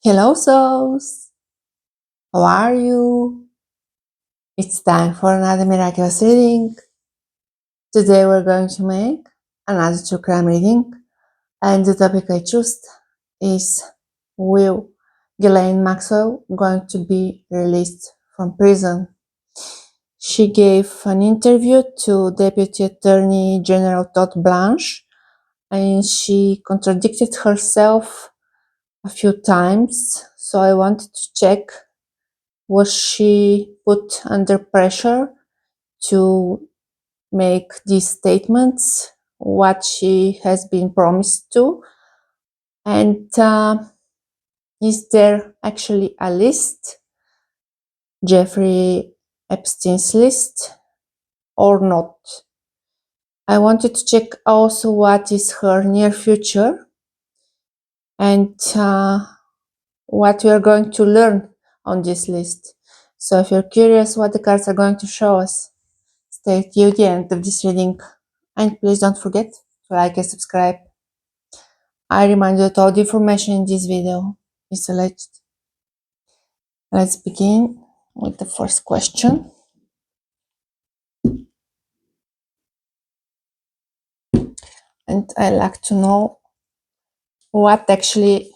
Hello, souls! How are you? It's time for another miraculous reading. Today we're going to make another true crime reading, and the topic I chose is: will GHISLAINE Maxwell going to be released from prison? She gave an interview to Deputy Attorney General Todd Blanche, and she contradicted herself a few times, so I wanted to check, was she put under pressure to make these statements, what she has been promised to, and is there actually a list, Jeffrey Epstein's list, or not? I wanted to check also what is her near future and what we are going to learn on this list. So if you're curious what the cards are going to show us, stay till the end of this reading, and please don't forget to like and subscribe. I remind you that all the information in this video is alleged. Let's begin with the first question. And I'd like to know what actually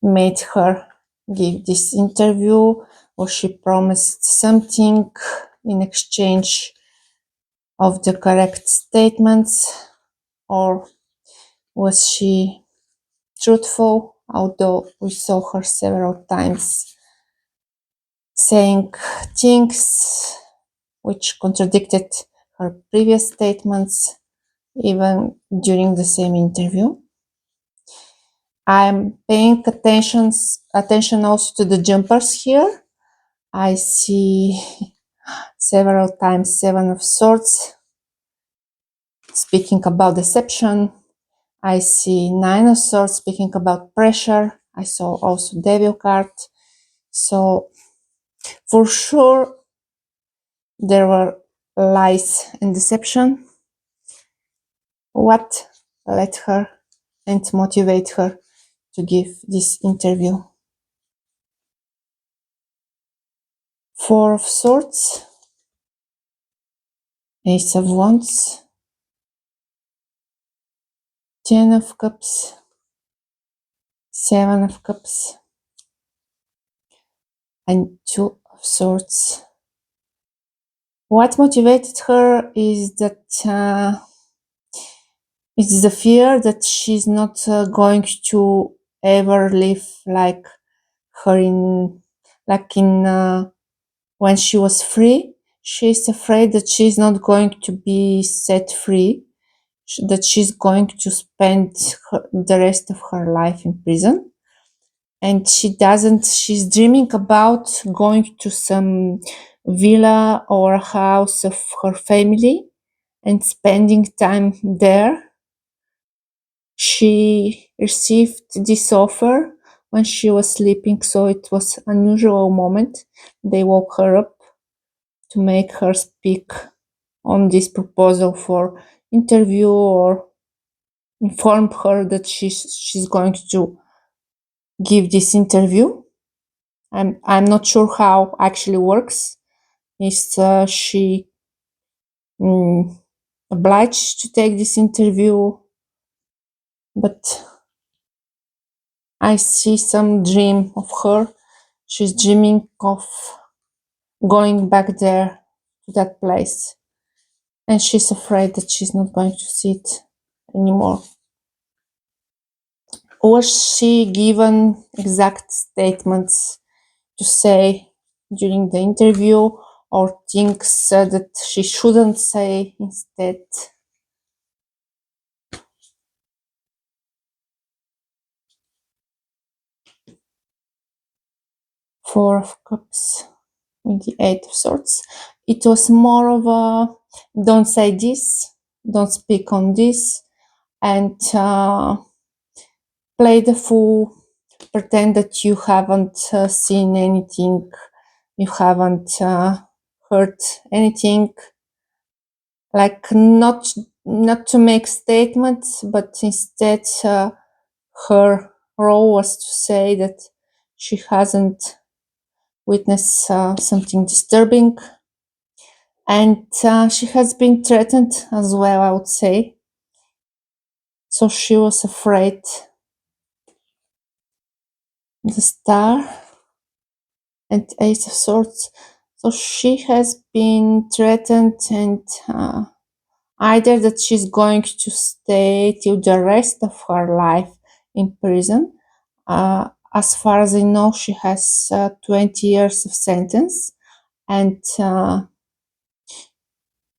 made her give this interview. Was she promised something in exchange of the correct statements, or was she truthful, although we saw her several times saying things which contradicted her previous statements, even during the same interview? I'm paying attention also to the jumpers here. I see several times Seven of Swords speaking about deception. I see Nine of Swords speaking about pressure. I saw also Devil card. So for sure there were lies and deception. What led her and motivate her to give this interview? Four of Swords, Ace of Wands, Ten of Cups, Seven of Cups, and Two of Swords. What motivated her is that it's the fear that she's not going to ever live like her in when she was free. She's afraid that she's not going to be set free, that she's going to spend the rest of her life in prison. And she's dreaming about going to some villa or house of her family and spending time there. She received this offer when she was sleeping, so it was an unusual moment. They woke her up to make her speak on this proposal for interview, or informed her that she's going to give this interview. I'm not sure how actually works. Is she obliged to take this interview? But I see some dream of her. She's dreaming of going back there to that place, and she's afraid that she's not going to see it anymore. Was she given exact statements to say during the interview, or things that she shouldn't say instead? Four of Cups with the Eight of Swords. It was more of a don't say this, don't speak on this, and play the fool, pretend that you haven't seen anything, you haven't heard anything, like not to make statements, but instead her role was to say that she hasn't witnessed something disturbing, and she has been threatened as well, I would say. So she was afraid. The Star and Ace of Swords. So she has been threatened, and either that she's going to stay till the rest of her life in prison. As far as I know, she has 20 years of sentence, and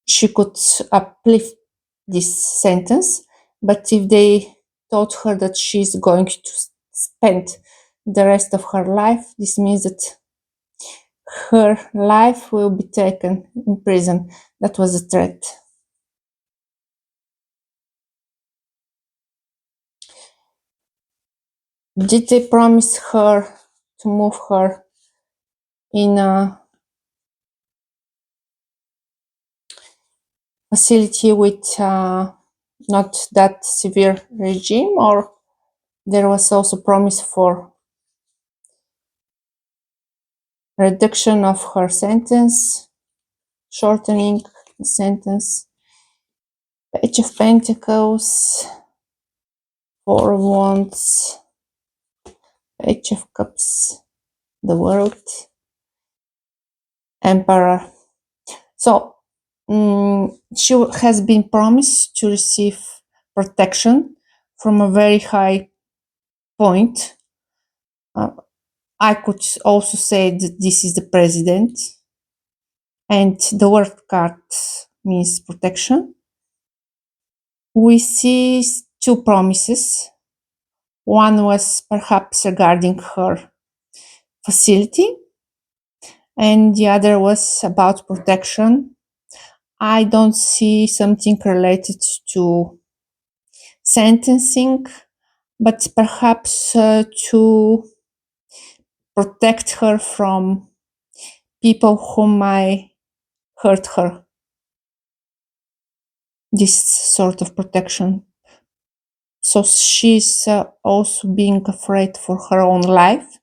she could uplift this sentence. But if they told her that she's going to spend the rest of her life, this means that her life will be taken in prison. That was a threat. Did they promise her to move her in a facility with not that severe regime, or there was also promise for reduction of her sentence, shortening the sentence? Page of Pentacles, Four of Wands, Page of Cups, the World, Emperor. So she has been promised to receive protection from a very high point. I could also say that this is the president, and the word card means protection. We see two promises. One was perhaps regarding her facility, and the other was about protection. I don't see something related to sentencing, but perhaps to protect her from people who might hurt her. This sort of protection. So she's also being afraid for her own life,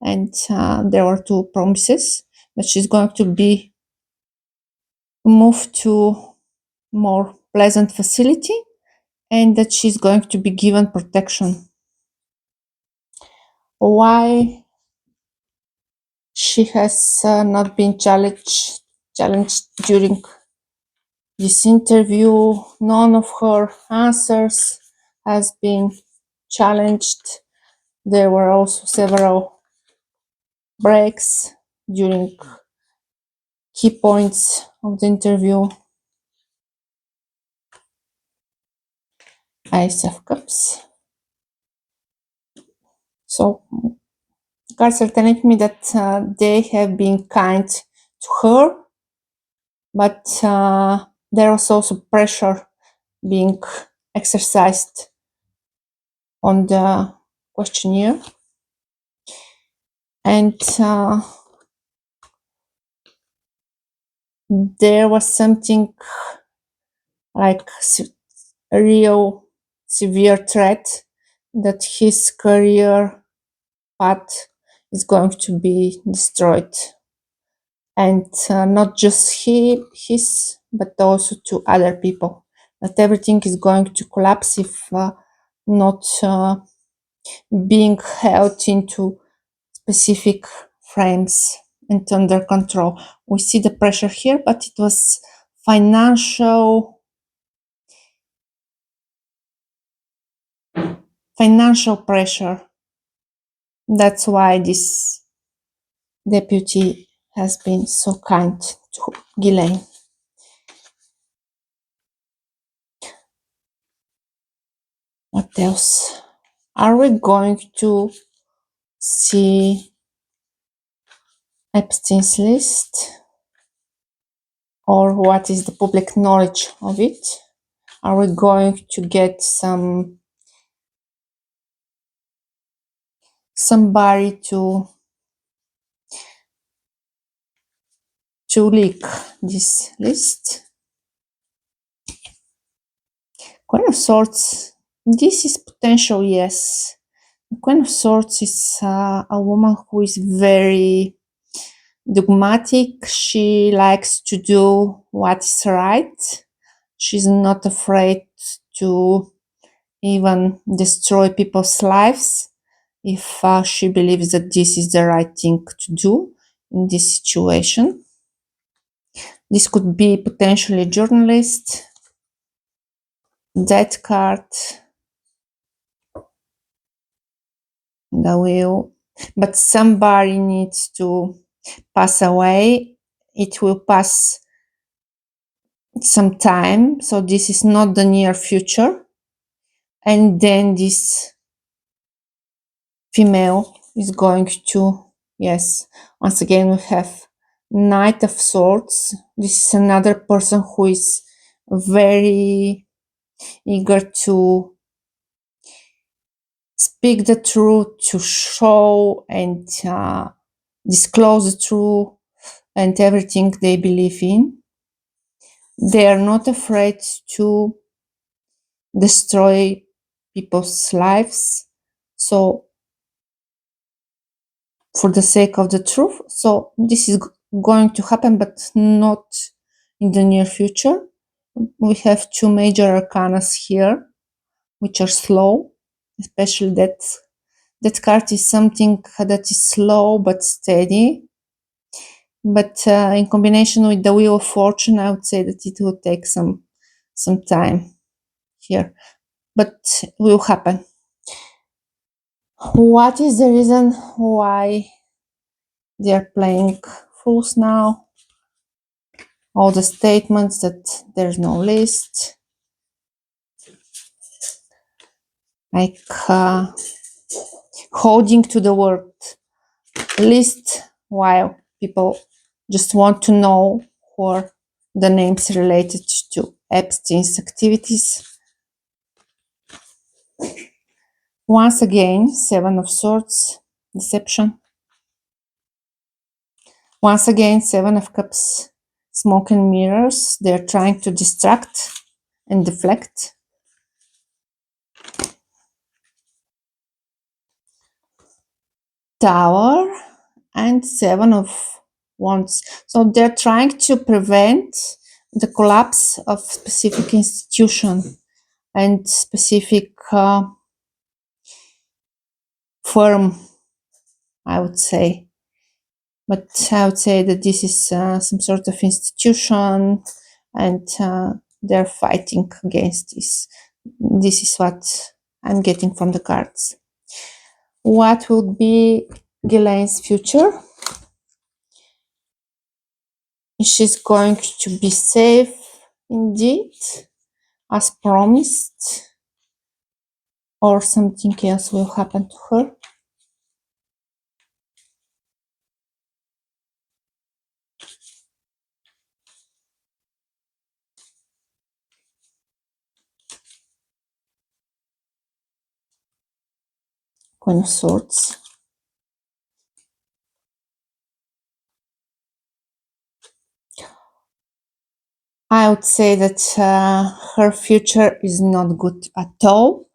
and there were two promises that she's going to be moved to more pleasant facility and that she's going to be given protection. Why she has not been challenged during this interview? None of her answers has been challenged. There were also several breaks during key points of the interview. Ace of Cups. So cards are telling me that they have been kind to her, but there was also pressure being exercised on the questionnaire, and there was something like a real severe threat that his career path is going to be destroyed, and not just his, but also to other people. That everything is going to collapse if not being held into specific frames and under control. We see the pressure here, but it was financial pressure. That's why this deputy has been so kind to Ghislaine. What else? Are we going to see Epstein's list? Or what is the public knowledge of it? Are we going to get somebody to leak this list? Queen of Swords. This is potential, yes. Queen of Swords is a woman who is very dogmatic. She likes to do what is right. She's not afraid to even destroy people's lives if she believes that this is the right thing to do in this situation. This could be potentially a journalist. That card, the wheel, but somebody needs to pass away. It will pass some time, so this is not the near future. And then this female is going to, yes, once again we have Knight of Swords. This is another person who is very eager to speak the truth, to show and disclose the truth and everything they believe in. They are not afraid to destroy people's lives. So for the sake of the truth. So this is going to happen, but not in the near future. We have two major arcanas here, which are slow, especially that card is something that is slow but steady. But in combination with the Wheel of Fortune, I would say that it will take some time here, but will happen. What is the reason why they are playing fools now? All the statements that there's no list, like holding to the word list, while people just want to know who are the names related to Epstein's activities. Once again, Seven of Swords, deception. Once again, Seven of Cups, smoke and mirrors. They're trying to distract and deflect. Tower and Seven of Wands. So they're trying to prevent the collapse of specific institution and specific firm, I would say. But I would say that this is some sort of institution, and they're fighting against this. This is what I'm getting from the cards. What will be Ghislaine's future? She's going to be safe indeed, as promised, or something else will happen to her? Queen of Swords. I would say that her future is not good at all.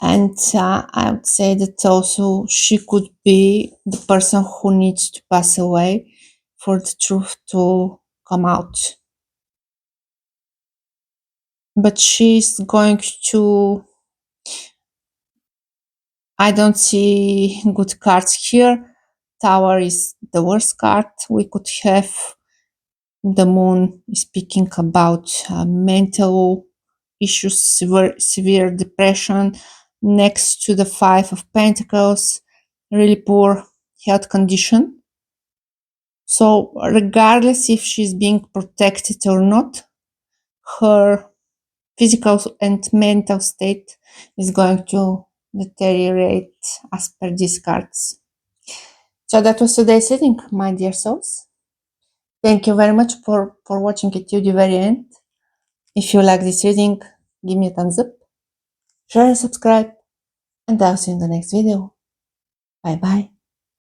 And I would say that also she could be the person who needs to pass away for the truth to come out. But she's going to, I don't see good cards here. Tower is the worst card we could have. The moon is speaking about mental issues, severe depression, next to the Five of Pentacles, really poor health condition. So regardless if she's being protected or not, her physical and mental state is going to deteriorate as per these cards. So that was today's reading, my dear souls. Thank you very much for watching it to the very end. If you like this reading, give me a thumbs up, share and subscribe, and I'll see you in the next video. Bye bye.